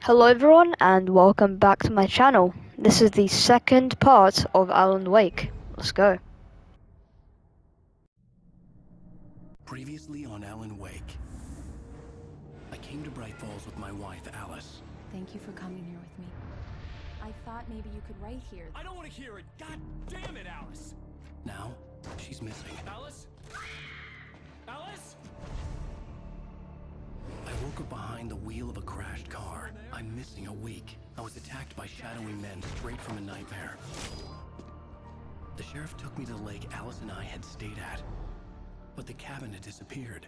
Hello everyone and welcome back to my channel. This is the second part of Alan Wake. Let's go. Previously on Alan Wake. I came to Bright Falls with my wife, Alice. Thank you for coming here with me. I thought maybe you could write here. I don't want to hear it! God damn it, Alice! Now, she's missing. Alice? Alice? I woke up behind the wheel of a crashed car. I'm missing a week. I was attacked by shadowy men straight from a nightmare. The sheriff took me to the lake Alice and I had stayed at. But the cabin had disappeared.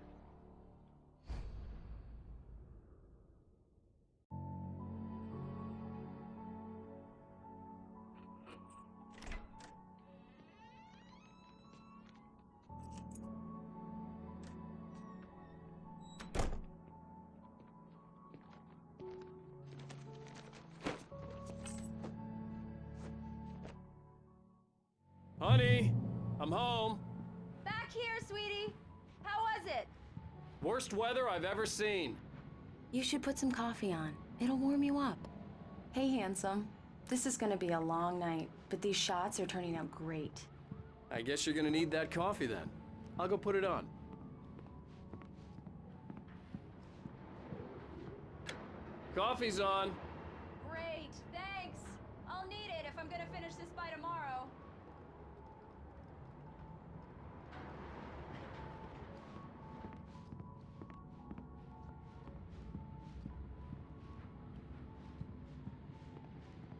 Honey, I'm home. Back here, sweetie! How was it? Worst weather I've ever seen. You should put some coffee on. It'll warm you up. Hey, handsome. This is gonna be a long night, but these shots are turning out great. I guess you're gonna need that coffee then. I'll go put it on. Coffee's on. Great, thanks! I'll need it if I'm gonna finish this by tomorrow.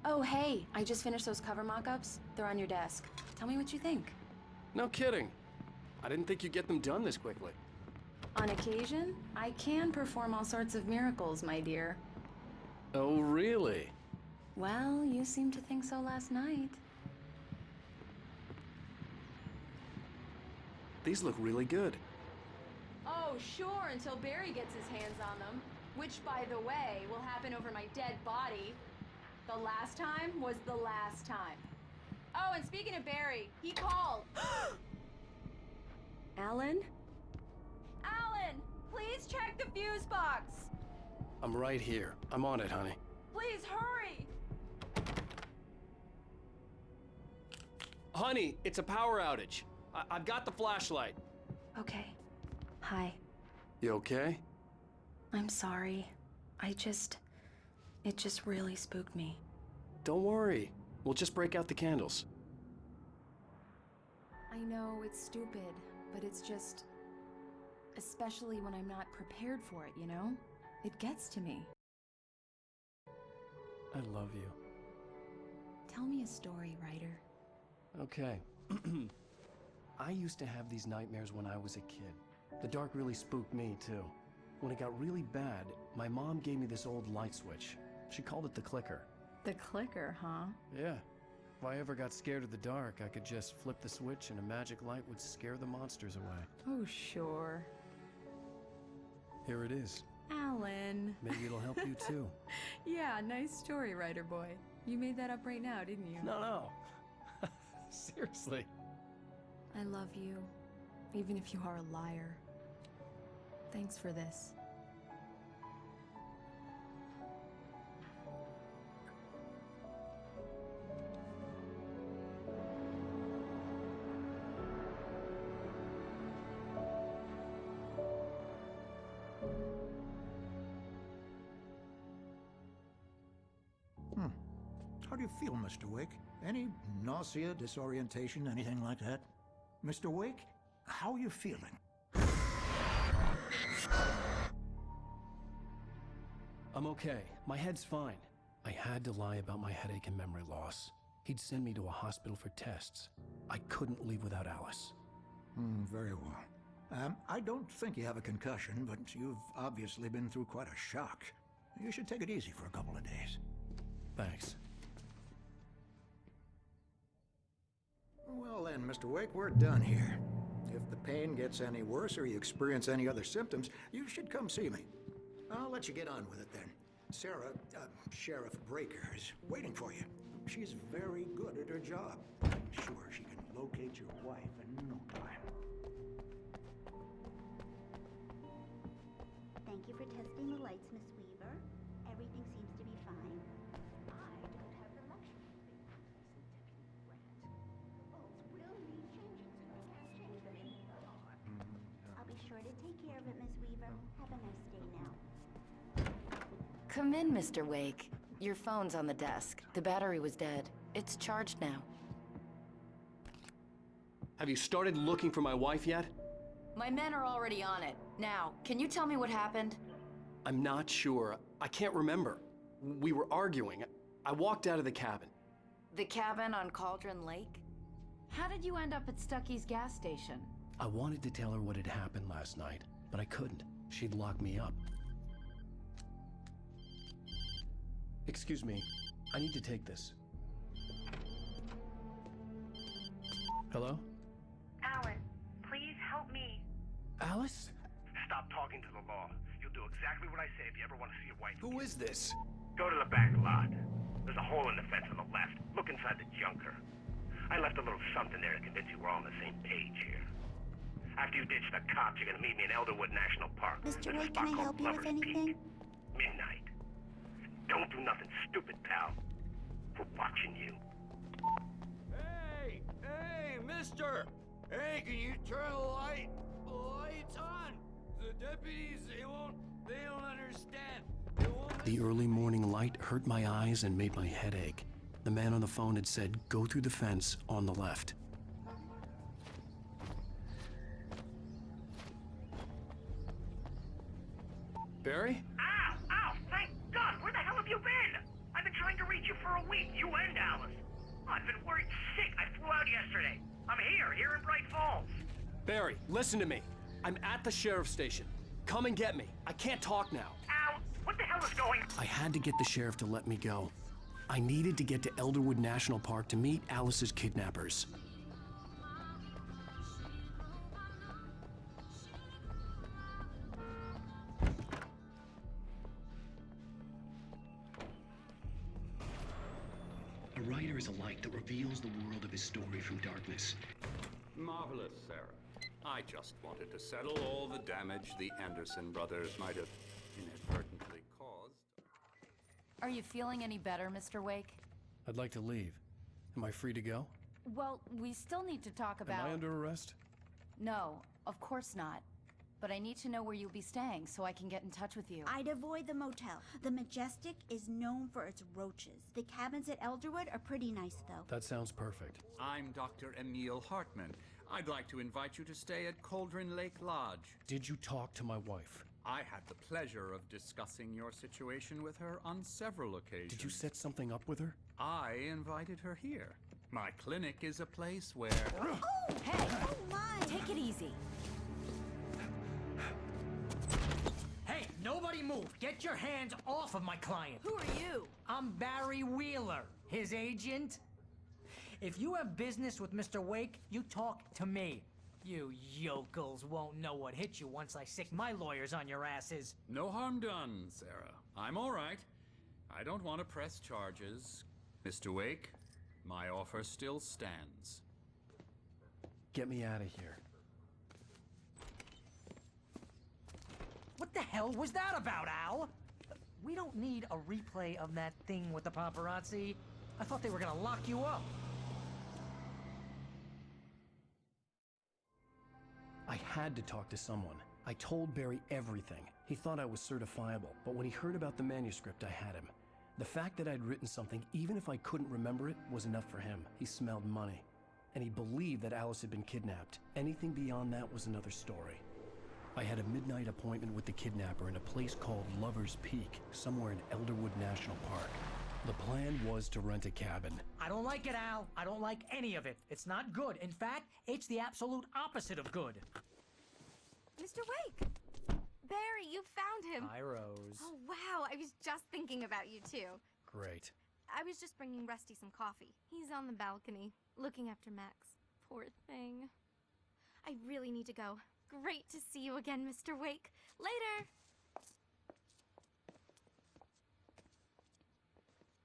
Oh, hey, I just finished those cover mock-ups. They're on your desk. Tell me what you think. No kidding. I didn't think you'd get them done this quickly. On occasion, I can perform all sorts of miracles, my dear. Oh, really? Well, you seemed to think so last night. These look really good. Oh, sure, until Barry gets his hands on them. Which, by the way, will happen over my dead body. The last time was the last time. Oh, and speaking of Barry, he called. Alan? Alan, please check the fuse box. I'm right here. I'm on it, honey. Please hurry. Honey, it's a power outage. I've got the flashlight. Okay. Hi. You okay? I'm sorry. It just really spooked me. Don't worry. We'll just break out the candles. I know it's stupid, but it's just... especially when I'm not prepared for it, you know? It gets to me. I love you. Tell me a story, writer. Okay. I used to have these nightmares when I was a kid. The dark really spooked me, too. When it got really bad, my mom gave me this old light switch. She called it the clicker. The clicker, huh? Yeah. If I ever got scared of the dark, I could just flip the switch and a magic light would scare the monsters away. Oh, sure. Here it is. Alan. Maybe it'll help you too. Yeah, nice story, writer boy. You made that up right now, didn't you? No. Seriously. I love you, even if you are a liar. Thanks for this. How do you feel, Mr. Wake? Any nausea, disorientation, anything like that? Mr. Wake, how are you feeling? I'm okay. My head's fine. I had to lie about my headache and memory loss. He'd send me to a hospital for tests. I couldn't leave without Alice. Very well. I don't think you have a concussion, but you've obviously been through quite a shock. You should take it easy for a couple of days. Thanks. Well then, Mr. Wake, we're done here. If the pain gets any worse or you experience any other symptoms, you should come see me. I'll let you get on with it then. Sarah, Sheriff Breaker, is waiting for you. She's very good at her job. I'm sure she can locate your wife in no time. Thank you for testing the lights, Miss Weaver. Everything seems to be Take care of it, Miss Weaver. Have a nice day now. Come in, Mr. Wake. Your phone's on the desk. The battery was dead. It's charged now. Have you started looking for my wife yet? My men are already on it. Now, can you tell me what happened? I'm not sure. I can't remember. We were arguing. I walked out of the cabin. The cabin on Cauldron Lake? How did you end up at Stucky's gas station? I wanted to tell her what had happened last night, but I couldn't. She'd lock me up. Excuse me. I need to take this. Hello? Alan, please help me. Alice? Stop talking to the law. You'll do exactly what I say if you ever want to see your wife. Who is this? Go to the back lot. There's a hole in the fence on the left. Look inside the junker. I left a little something there to convince you we're all on the same page here. After you ditch the cops, you're gonna meet me in Elderwood National Park. Mr. There's a Wake, spot can I called help you with Lover's anything? Peak. Midnight. Don't do nothing stupid, pal. We're watching you. Hey! Hey, mister! Hey, can you turn the lights on? The deputies, they don't understand. They won't The early morning light hurt my eyes and made my head ache. The man on the phone had said, go through the fence on the left. Barry? Ow! Ow! Thank God! Where the hell have you been? I've been trying to reach you for a week, you and Alice. I've been worried sick. I flew out yesterday. I'm here in Bright Falls. Barry, listen to me. I'm at the sheriff's station. Come and get me. I can't talk now. Ow! What the hell is going on? I had to get the sheriff to let me go. I needed to get to Elderwood National Park to meet Alice's kidnappers. A writer is a light that reveals the world of his story from darkness. Marvelous, Sarah. I just wanted to settle all the damage the Anderson brothers might have inadvertently caused. Are you feeling any better, Mr. Wake? I'd like to leave. Am I free to go? Well, we still need to talk about... Am I under arrest? No, of course not. But I need to know where you'll be staying so I can get in touch with you. I'd avoid the motel. The Majestic is known for its roaches. The cabins at Elderwood are pretty nice, though. That sounds perfect. I'm Dr. Emil Hartman. I'd like to invite you to stay at Cauldron Lake Lodge. Did you talk to my wife? I had the pleasure of discussing your situation with her on several occasions. Did you set something up with her? I invited her here. My clinic is a place where... Oh! Hey! Oh, my! Take it easy. Hey, nobody move! Get your hands off of my client! Who are you? I'm Barry Wheeler, his agent. If you have business with Mr. Wake, you talk to me. You yokels won't know what hit you once I sick my lawyers on your asses. No harm done, Sarah. I'm all right. I don't want to press charges. Mr. Wake, my offer still stands. Get me out of here. What the hell was that about, Al? We don't need a replay of that thing with the paparazzi. I thought they were gonna lock you up. I had to talk to someone. I told Barry everything. He thought I was certifiable, but when he heard about the manuscript, I had him. The fact that I'd written something, even if I couldn't remember it, was enough for him. He smelled money. And he believed that Alice had been kidnapped. Anything beyond that was another story. I had a midnight appointment with the kidnapper in a place called Lover's Peak, somewhere in Elderwood National Park. The plan was to rent a cabin. I don't like it, Al. I don't like any of it. It's not good. In fact, it's the absolute opposite of good. Mr. Wake! Barry, you found him! Hi, Rose. Oh, wow, I was just thinking about you, too. Great. I was just bringing Rusty some coffee. He's on the balcony, looking after Max. Poor thing. I really need to go. Great to see you again, Mr. Wake. Later!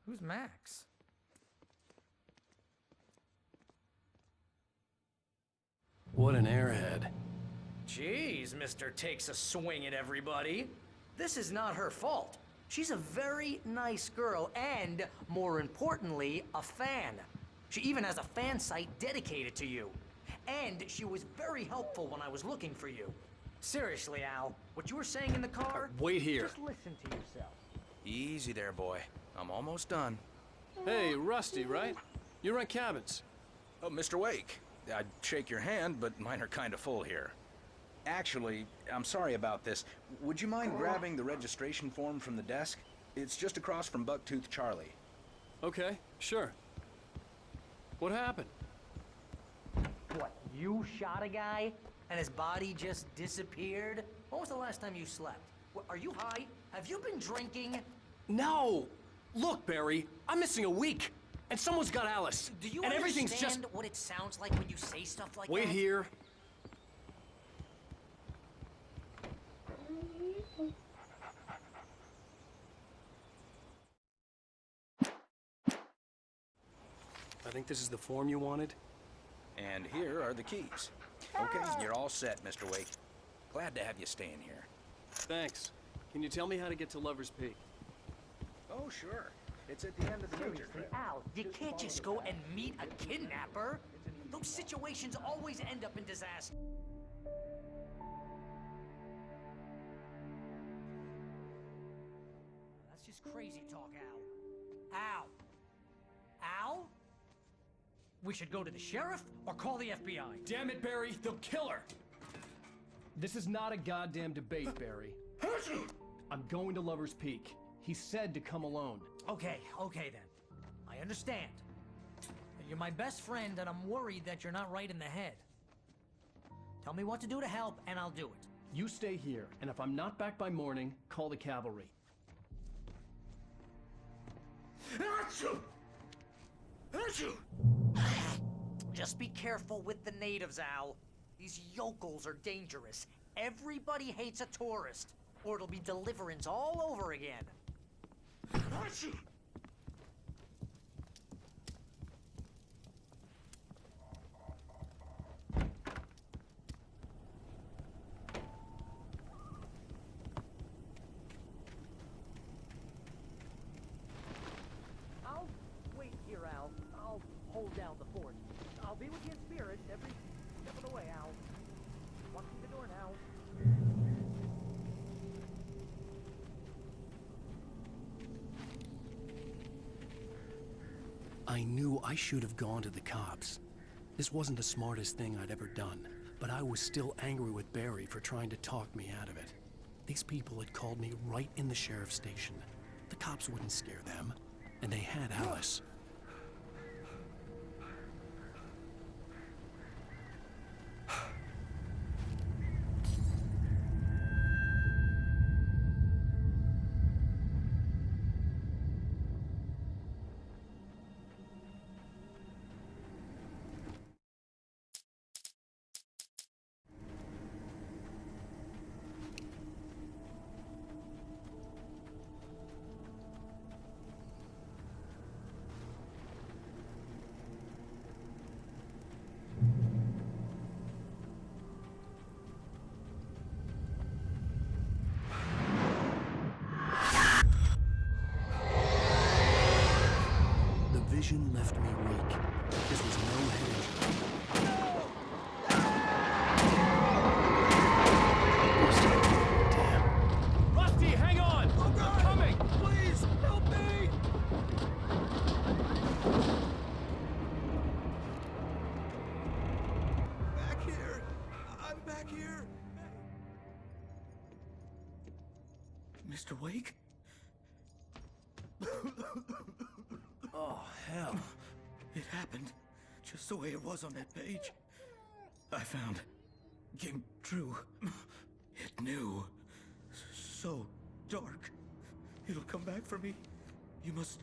Who's Max? What an airhead. Jeez, Mr. Takes a swing at everybody. This is not her fault. She's a very nice girl and, more importantly, a fan. She even has a fan site dedicated to you. And she was very helpful when I was looking for you. Seriously, Al, what you were saying in the car? Wait here. Just listen to yourself. Easy there, boy. I'm almost done. Hey, Rusty, right? You rent cabins. Oh, Mr. Wake. I'd shake your hand, but mine are kind of full here. Actually, I'm sorry about this. Would you mind grabbing the registration form from the desk? It's just across from Bucktooth Charlie. Okay, sure. What happened? What, you shot a guy? And his body just disappeared? When was the last time you slept? Are you high? Have you been drinking? No! Look, Barry, I'm missing a week. And someone's got Alice. Do you and everything's understand just... what it sounds like when you say stuff like Wait that? here. I think this is the form you wanted. And here are the keys. Okay, you're all set, Mr. Wake. Glad to have you staying here. Thanks. Can you tell me how to get to Lover's Peak? Oh, sure. It's at the end of the major Seriously, trip. Al, you can't just go and meet a kidnapper. Those situations always end up in disaster. That's just crazy talk, Al. Al! Al? We should go to the sheriff or call the FBI. Damn it, Barry, they'll kill her! This is not a goddamn debate, Barry. I'm going to Lover's Peak. He said to come alone. Okay then. I understand. You're my best friend, and I'm worried that you're not right in the head. Tell me what to do to help, and I'll do it. You stay here, and if I'm not back by morning, call the cavalry. Just be careful with the natives, Al. These yokels are dangerous. Everybody hates a tourist, or it'll be deliverance all over again. I'll wait here, Al. I'll hold down the fort. I'll be with you in spirit every step of the way, Al. Walk through the door now. I knew I should have gone to the cops. This wasn't the smartest thing I'd ever done, but I was still angry with Barry for trying to talk me out of it. These people had called me right in the sheriff's station. The cops wouldn't scare them, and they had Alice. Vision left me weak. This was no head. Damn. Rusty, hang on! I'm coming! Please, help me! Back here! I'm back here! Mr. Wake? Oh, hell. It happened just the way it was on that page. I found. Came true. It knew. So dark. It'll come back for me. You must...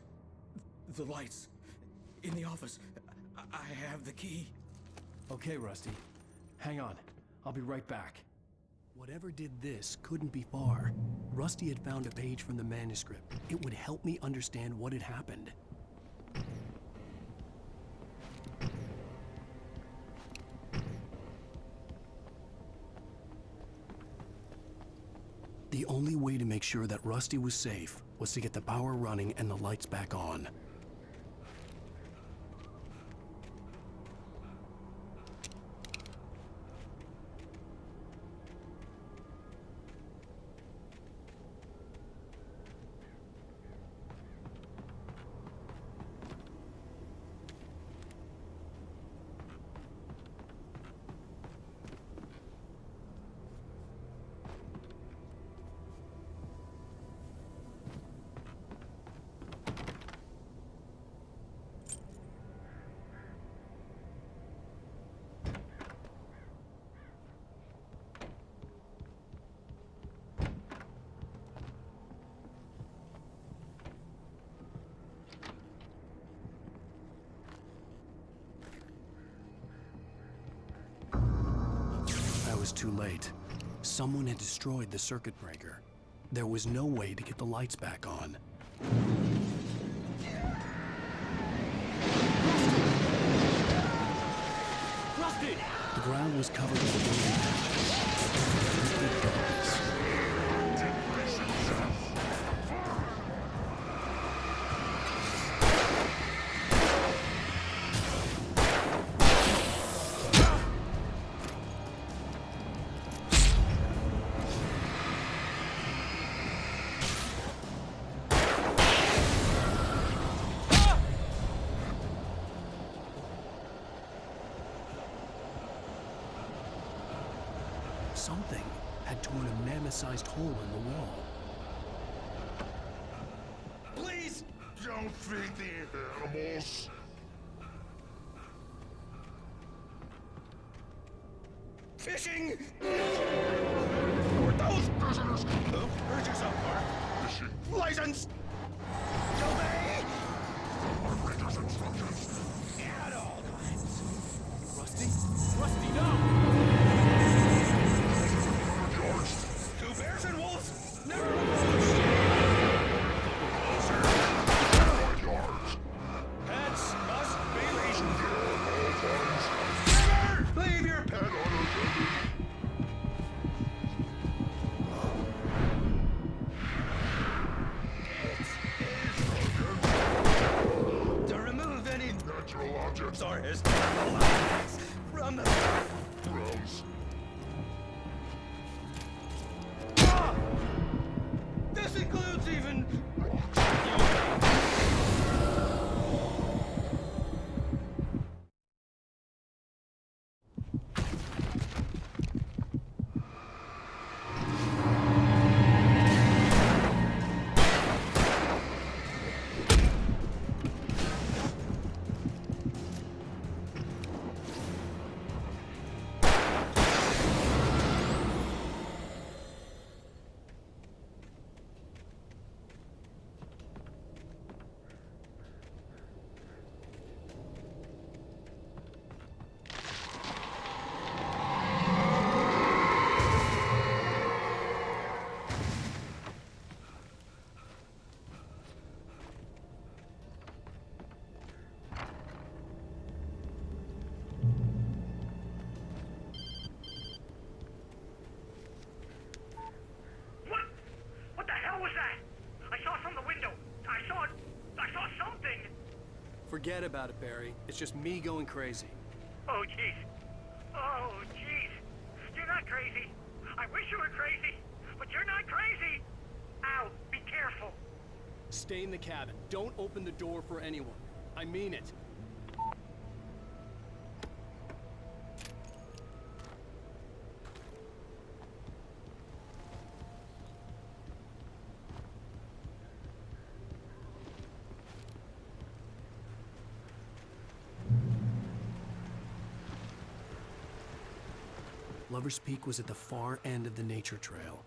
The lights. In the office. I have the key. Okay, Rusty. Hang on. I'll be right back. Whatever did this couldn't be far. Rusty had found a page from the manuscript. It would help me understand what had happened. The only way to make sure that Rusty was safe was to get the power running and the lights back on. was too late. Someone had destroyed the circuit breaker. There was no way to get the lights back on. Rusty! The ground was covered with building patches. Complete darkness. Something had torn a mammoth-sized hole in the wall. Please don't feed the animals. Fishing! Were those prisoners? Where's your fishing license? Obey! Operator's instructions. At all times. Rusty? Rusty, no! Two bears and wolves? Never yards. Pets must be leashed. Never leave your pet unattended. To remove any natural objects or historical objects from the gross. This includes even What the hell was that? I saw from the window. I saw something. Forget about it, Barry. It's just me going crazy. Oh, jeez. Oh, jeez. You're not crazy. I wish you were crazy, but you're not crazy. Ow, be careful. Stay in the cabin. Don't open the door for anyone. I mean it. Lover's Peak was at the far end of the nature trail.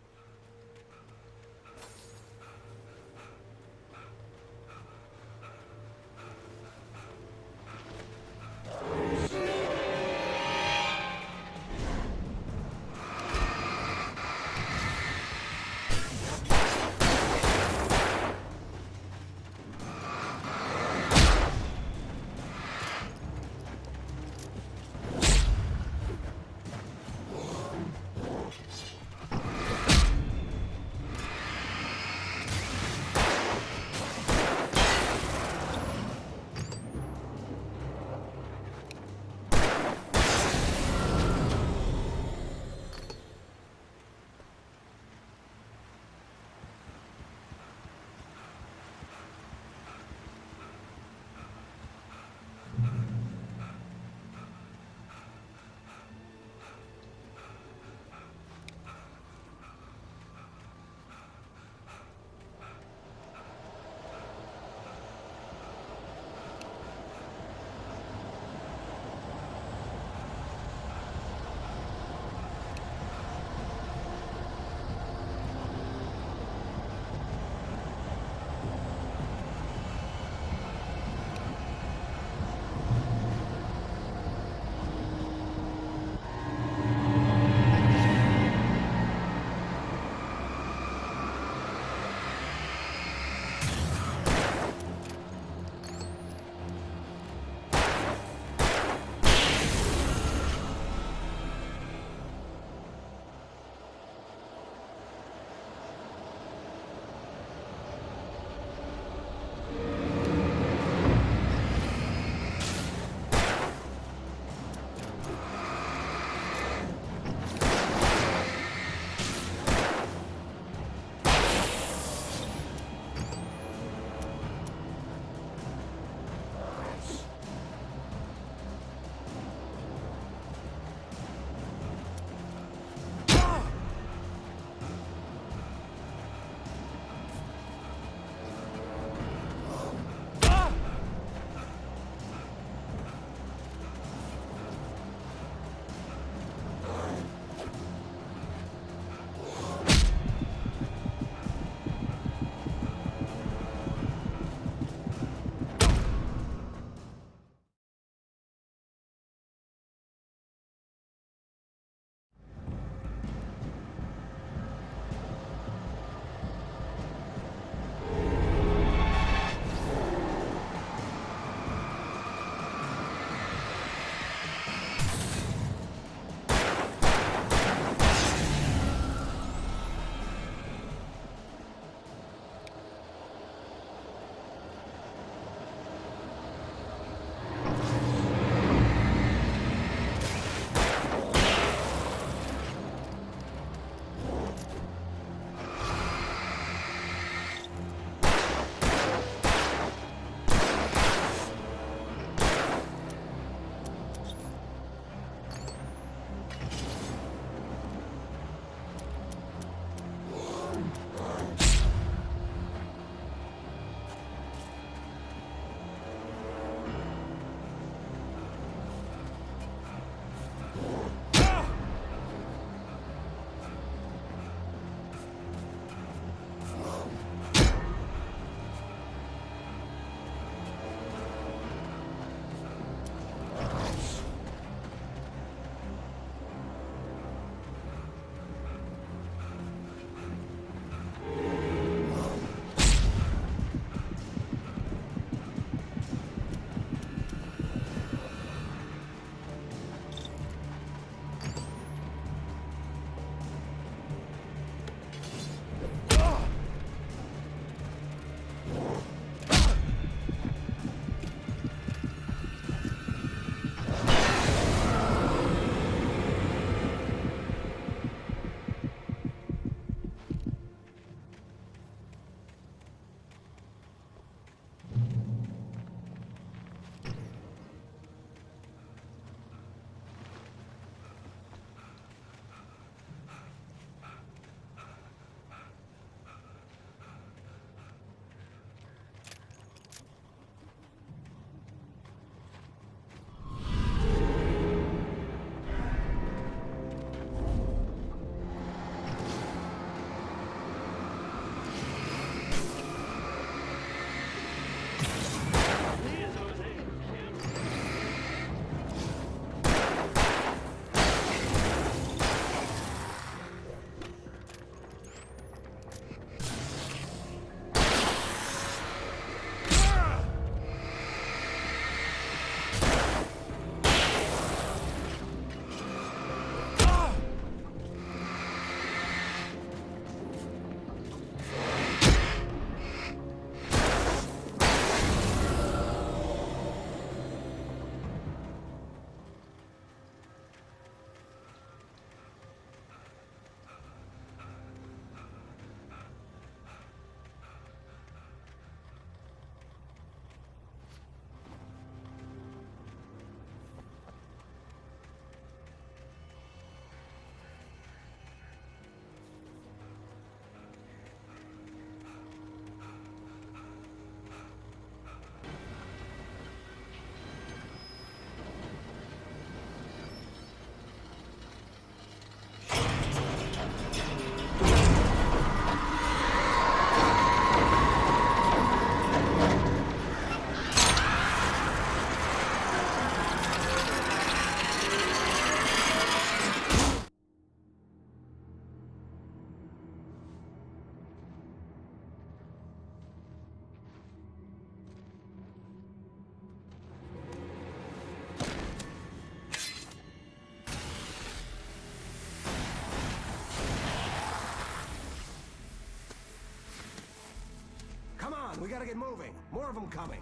on, we gotta get moving. More of them coming.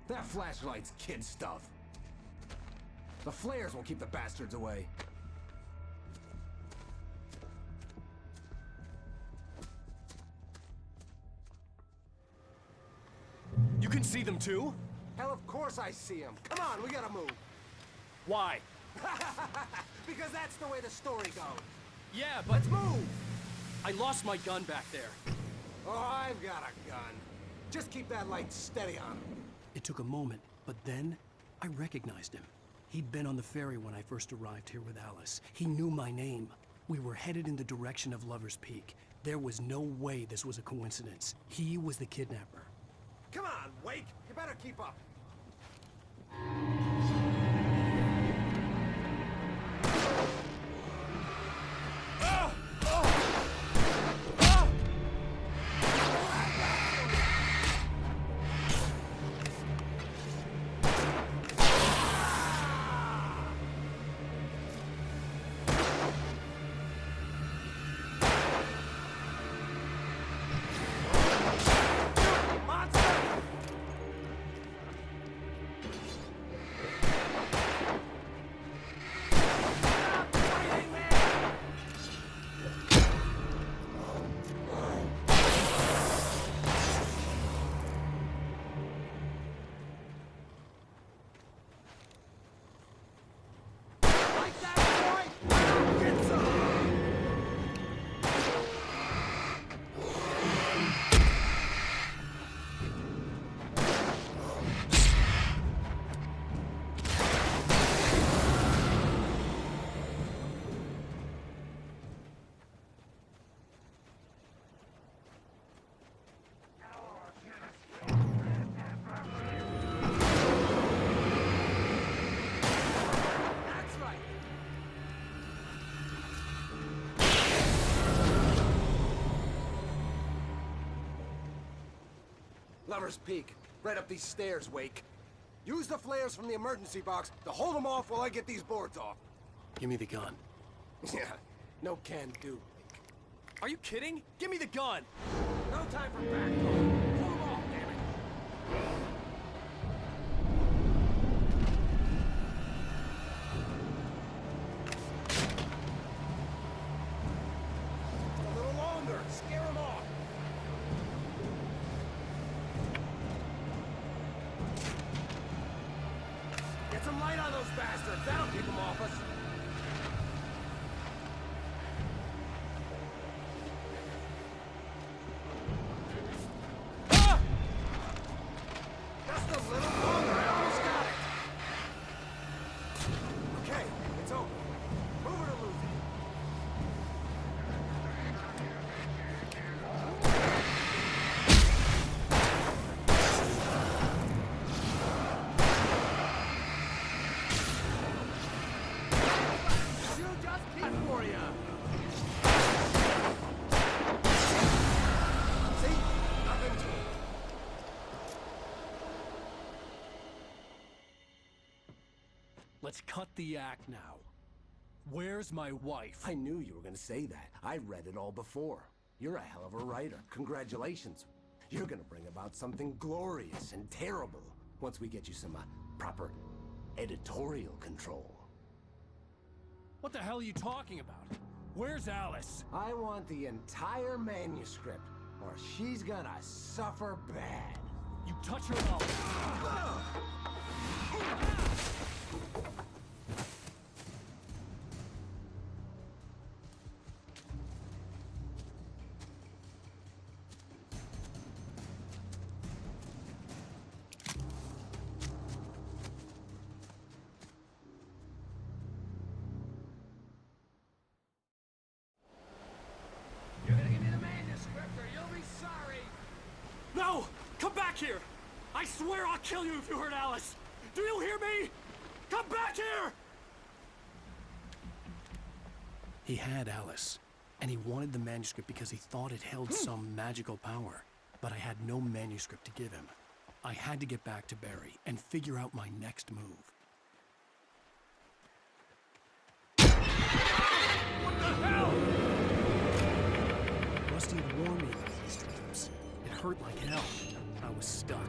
That flashlight's kid stuff. The flares will keep the bastards away. You can see them too? Hell, of course I see them. Come on, we gotta move. Why? Because that's the way the story goes. Yeah, but... Let's move! I lost my gun back there. Oh, I've got a gun. Just keep that light steady on him. It took a moment, but then I recognized him. He'd been on the ferry when I first arrived here with Alice. He knew my name. We were headed in the direction of Lover's Peak. There was no way this was a coincidence. He was the kidnapper. Come on, Wake! You better keep up. Lover's Peak. Right up these stairs, Wake. Use the flares from the emergency box to hold them off while I get these boards off. Give me the gun. Yeah, no can do, Wake. Are you kidding? Give me the gun! No time for back talk. Pull them off, damn it. A little longer. Scare them off. Get some light on those bastards. That'll keep them off us. Ah! Just a little longer. I almost got it. Okay, it's over. Move it or lose it. You just keep for you. See? Nothing to it. Let's cut the act now. Where's my wife? I knew you were gonna say that. I read it all before. You're a hell of a writer. Congratulations. You're gonna bring about something glorious and terrible once we get you some proper editorial control. What the hell are you talking about? Where's Alice? I want the entire manuscript, or she's gonna suffer bad. You touch her and I'll... You're gonna give me the manuscript, or you'll be sorry. No! Come back here! I swear I'll kill you if you hurt Alice! Do you hear me? Come back here! He had Alice, and he wanted the manuscript because he thought it held some magical power. But I had no manuscript to give him. I had to get back to Barry and figure out my next move. Rusty hurt like hell. I was stuck.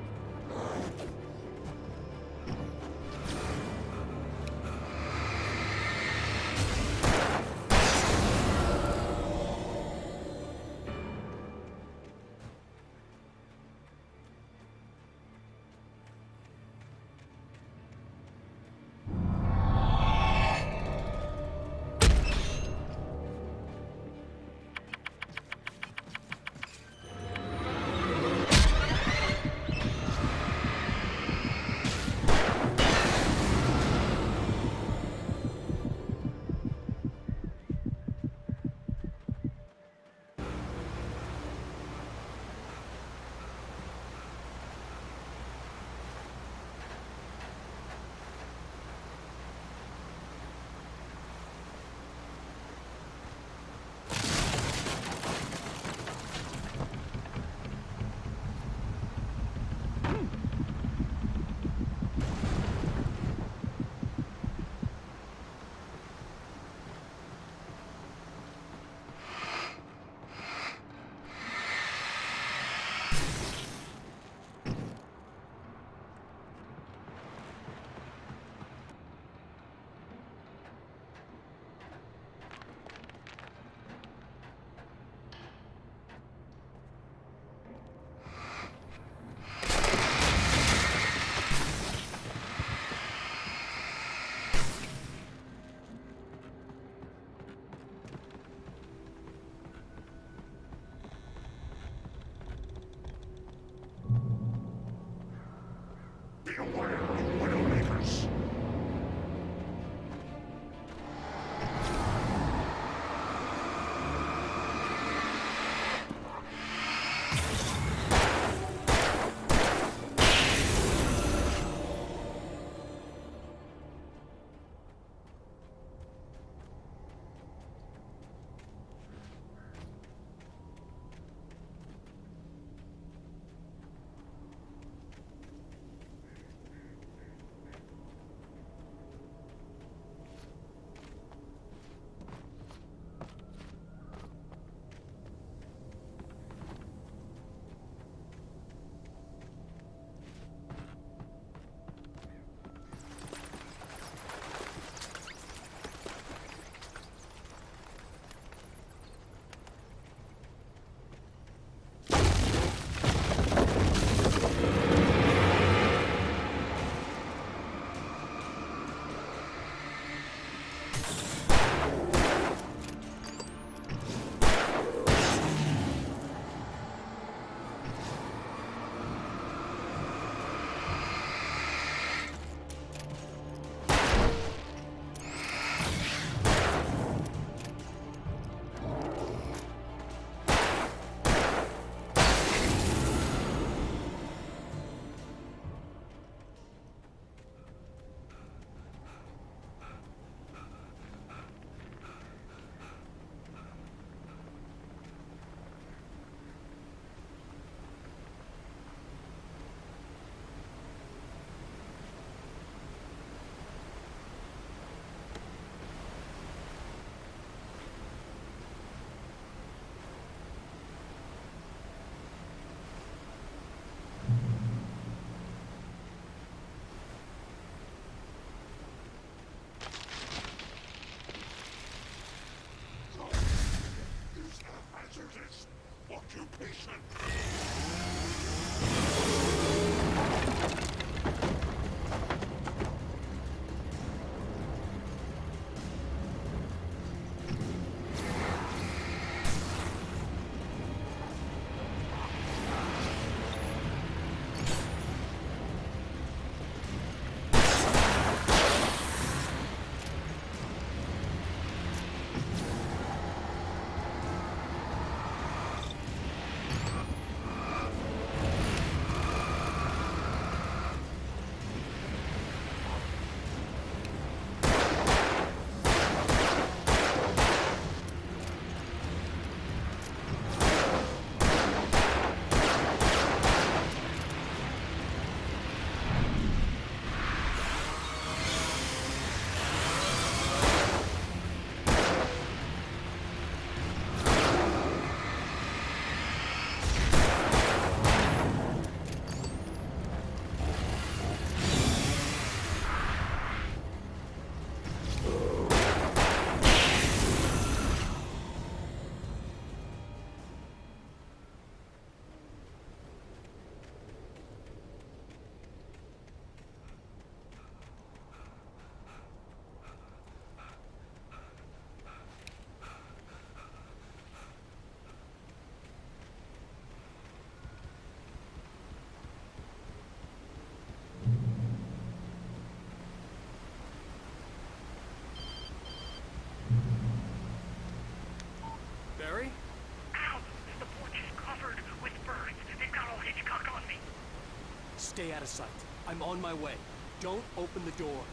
out of sight. I'm on my way. Don't open the door.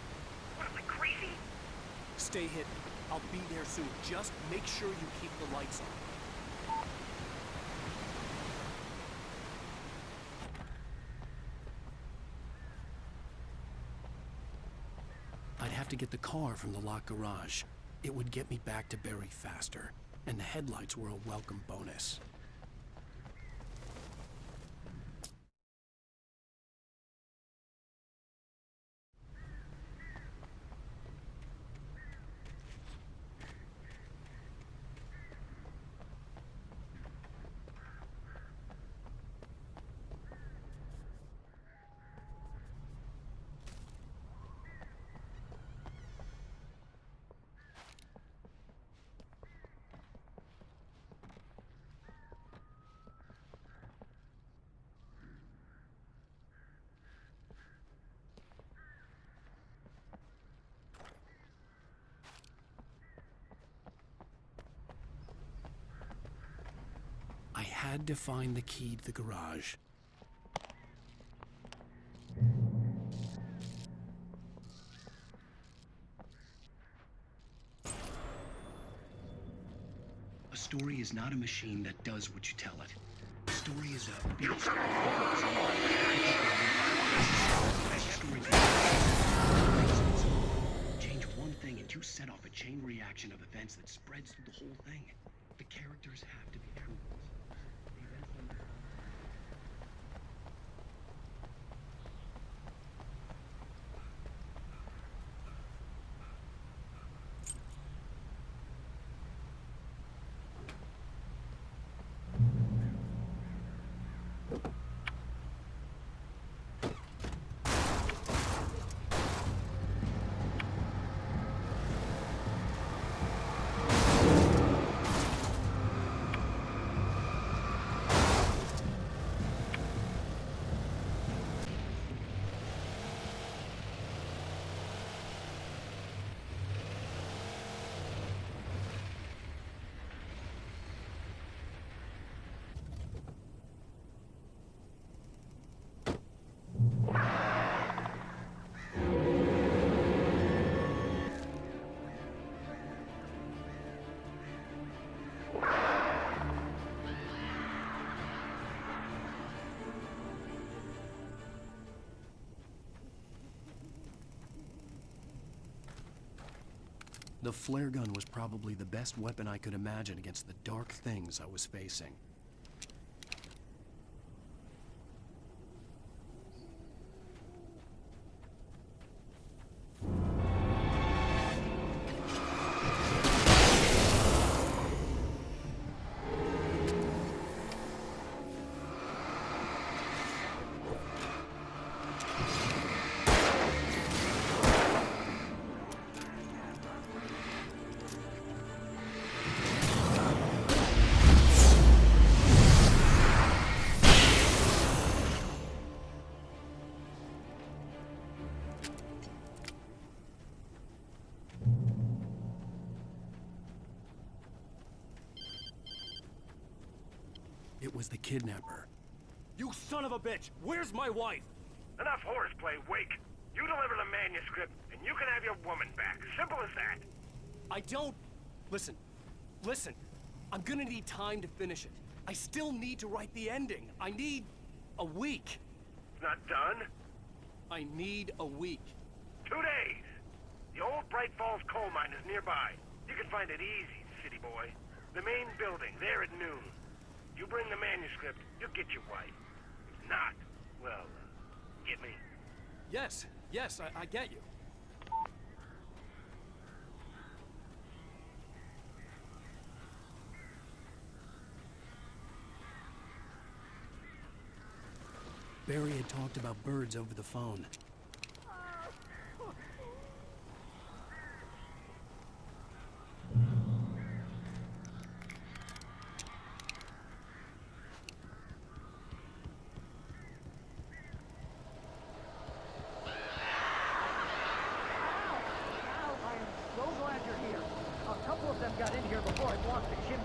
What, am I crazy? Stay hidden. I'll be there soon. Just make sure you keep the lights on. I'd have to get the car from the locked garage. It would get me back to Barry faster, and the headlights were a welcome bonus. I had to find the key to the garage. A story is not a machine that does what you tell it. A story is a big change one thing and you set off a chain reaction of events that spreads through the whole thing. The characters have to be true. The flare gun was probably the best weapon I could imagine against the dark things I was facing. It was the kidnapper. You son of a bitch! Where's my wife? Enough horseplay, Wake. You deliver the manuscript, and you can have your woman back. Simple as that. I don't... Listen. I'm gonna need time to finish it. I still need to write the ending. I need a week. It's not done? I need a week. 2 days. The old Bright Falls coal mine is nearby. You can find it easy, city boy. The main building, there at noon. You bring the manuscript, you'll get your wife. If not, well, get me. Yes, I get you. Barry had talked about birds over the phone. Got in here before I blocked the chimney.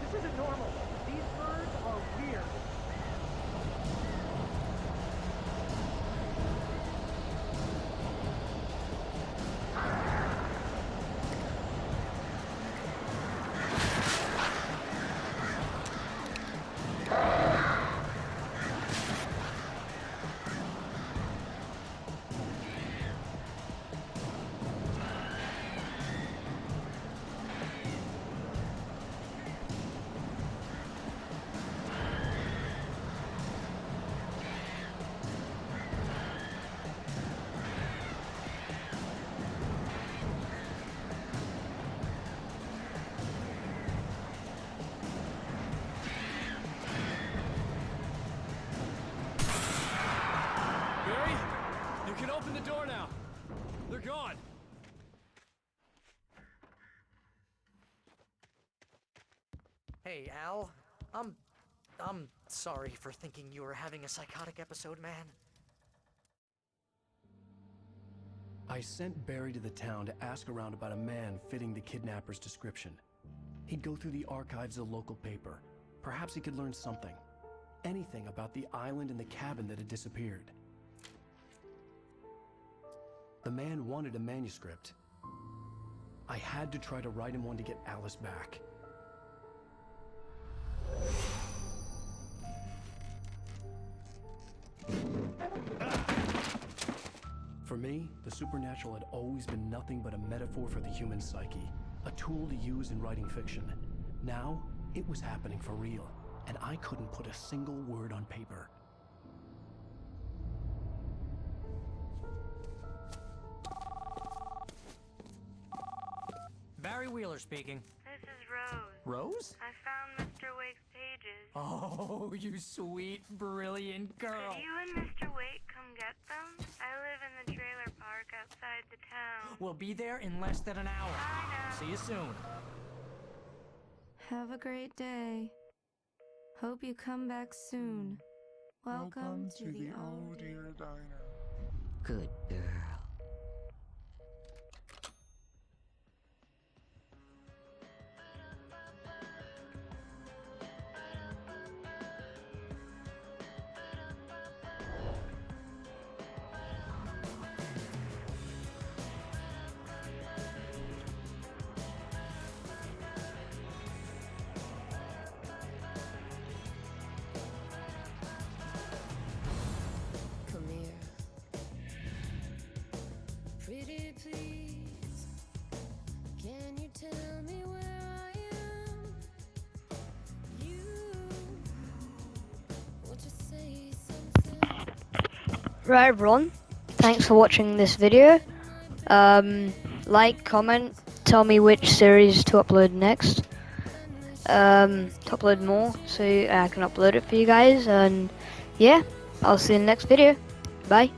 This isn't normal. These birds are weird. Hey, Al. I'm sorry for thinking you were having a psychotic episode, man. I sent Barry to the town to ask around about a man fitting the kidnapper's description. He'd go through the archives of the local paper. Perhaps he could learn something. Anything about the island and the cabin that had disappeared. The man wanted a manuscript. I had to try to write him one to get Alice back. For me, the supernatural had always been nothing but a metaphor for the human psyche, a tool to use in writing fiction. Now, it was happening for real, and I couldn't put a single word on paper. Barry Wheeler speaking. This is Rose. Rose? I found Mr. Wake's pages. Oh, you sweet, brilliant girl. Could you and Mr. Wake come get them? I live in the trailer park outside the town. We'll be there in less than an hour. I know. See you soon. Have a great day. Hope you come back soon. Welcome to the Oh Dear Diner. Good girl. Come here. Pretty please. Can you tell me where I am? You want to say something? Right, everyone. Thanks for watching this video. Like, comment, tell me which series to upload next. To upload more so I can upload it for you guys. And yeah, I'll see you in the next video. Bye.